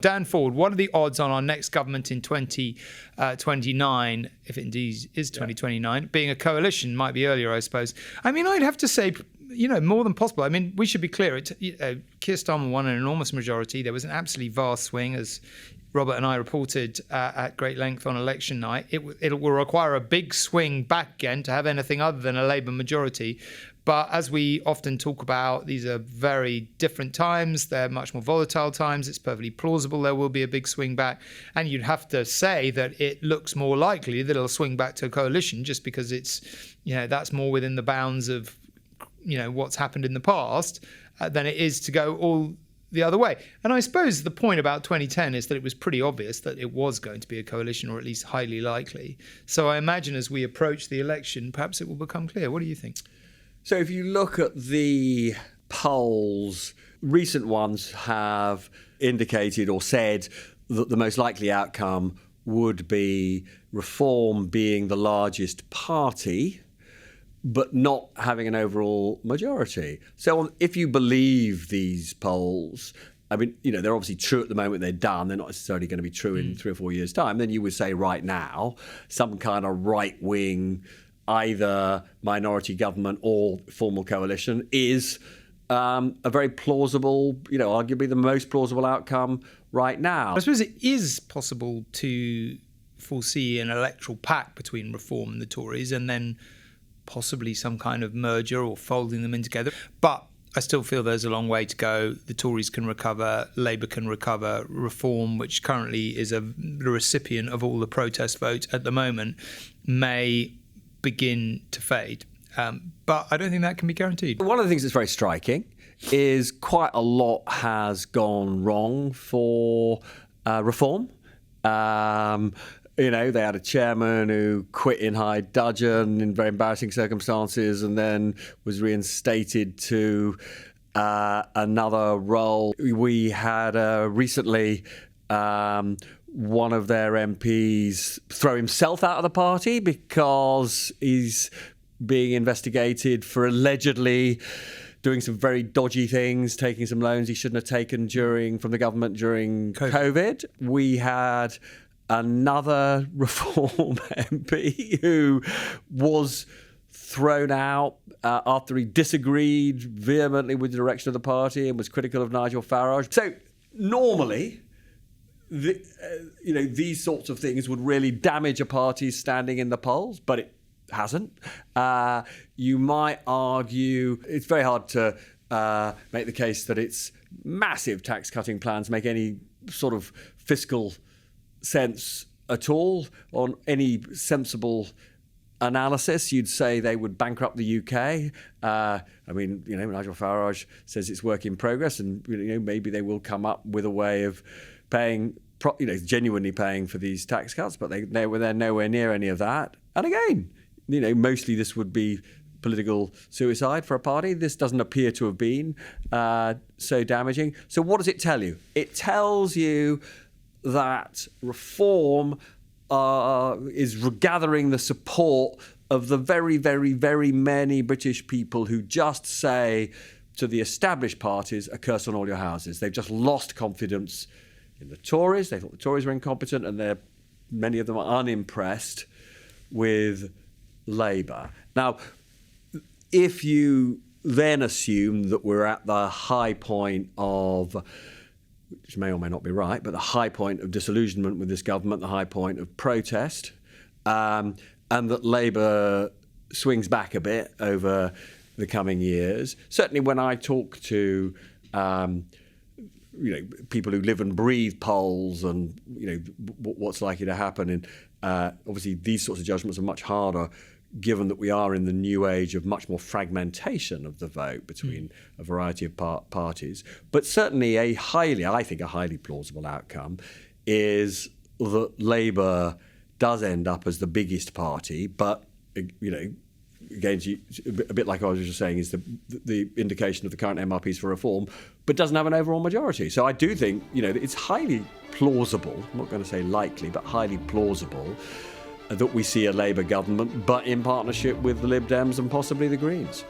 Dan Ford, what are the odds on our next government in 2029, if it indeed is 2029, being a coalition? Might be earlier, I suppose. I mean, I'd have to say, more than possible. I mean, we should be clear. Keir Starmer won an enormous majority. There was an absolutely vast swing, as Robert and I reported at great length on election night. It will require a big swing back again to have anything other than a Labour majority. But as we often talk about, these are very different times. They're much more volatile times. It's perfectly plausible there will be a big swing back. And you'd have to say that it looks more likely that it'll swing back to a coalition just because it's, that's more within the bounds of, what's happened in the past than it is to go all the other way. And I suppose the point about 2010 is that it was pretty obvious that it was going to be a coalition, or at least highly likely. So I imagine as we approach the election, perhaps it will become clear. What do you think? So if you look at the polls, recent ones have indicated or said that the most likely outcome would be Reform being the largest party, but not having an overall majority. So if you believe these polls, I mean, they're obviously true at the moment they're done. They're not necessarily going to be true in 3 or 4 years' time. Then you would say right now, some kind of right-wing, either minority government or formal coalition is a very plausible, arguably the most plausible outcome right now. I suppose it is possible to foresee an electoral pact between Reform and the Tories and then possibly some kind of merger or folding them in together. But I still feel there's a long way to go. The Tories can recover, Labour can recover, Reform, which currently is the recipient of all the protest votes at the moment, may begin to fade. But I don't think that can be guaranteed. One of the things that's very striking is quite a lot has gone wrong for Reform. They had a chairman who quit in high dudgeon in very embarrassing circumstances and then was reinstated to another role. We had recently one of their MPs throw himself out of the party because he's being investigated for allegedly doing some very dodgy things, taking some loans he shouldn't have taken from the government during COVID. We had another Reform MP who was thrown out after he disagreed vehemently with the direction of the party and was critical of Nigel Farage. So normally, these sorts of things would really damage a party's standing in the polls, but it hasn't. You might argue it's very hard to make the case that its massive tax-cutting plans make any sort of fiscal sense at all. On any sensible analysis, you'd say they would bankrupt the UK. Nigel Farage says it's work in progress, and maybe they will come up with a way of paying, genuinely paying for these tax cuts, but they're nowhere near any of that. And again, mostly this would be political suicide for a party. This doesn't appear to have been so damaging. So what does it tell you? It tells you that Reform is gathering the support of the very, very, very many British people who just say to the established parties, a curse on all your houses. They've just lost confidence in the Tories. They thought the Tories were incompetent, and many of them are unimpressed with Labour. Now, if you then assume that we're at the high point of, which may or may not be right, but the high point of disillusionment with this government, the high point of protest, and that Labour swings back a bit over the coming years. Certainly when I talk to people who live and breathe polls and what's likely to happen, and obviously these sorts of judgments are much harder given that we are in the new age of much more fragmentation of the vote between a variety of parties. But certainly a highly plausible outcome is that Labour does end up as the biggest party, but, again, a bit like I was just saying, is the indication of the current MRPs for Reform, but doesn't have an overall majority. So I do think, it's highly plausible, I'm not going to say likely, but highly plausible that we see a Labour government, but in partnership with the Lib Dems and possibly the Greens.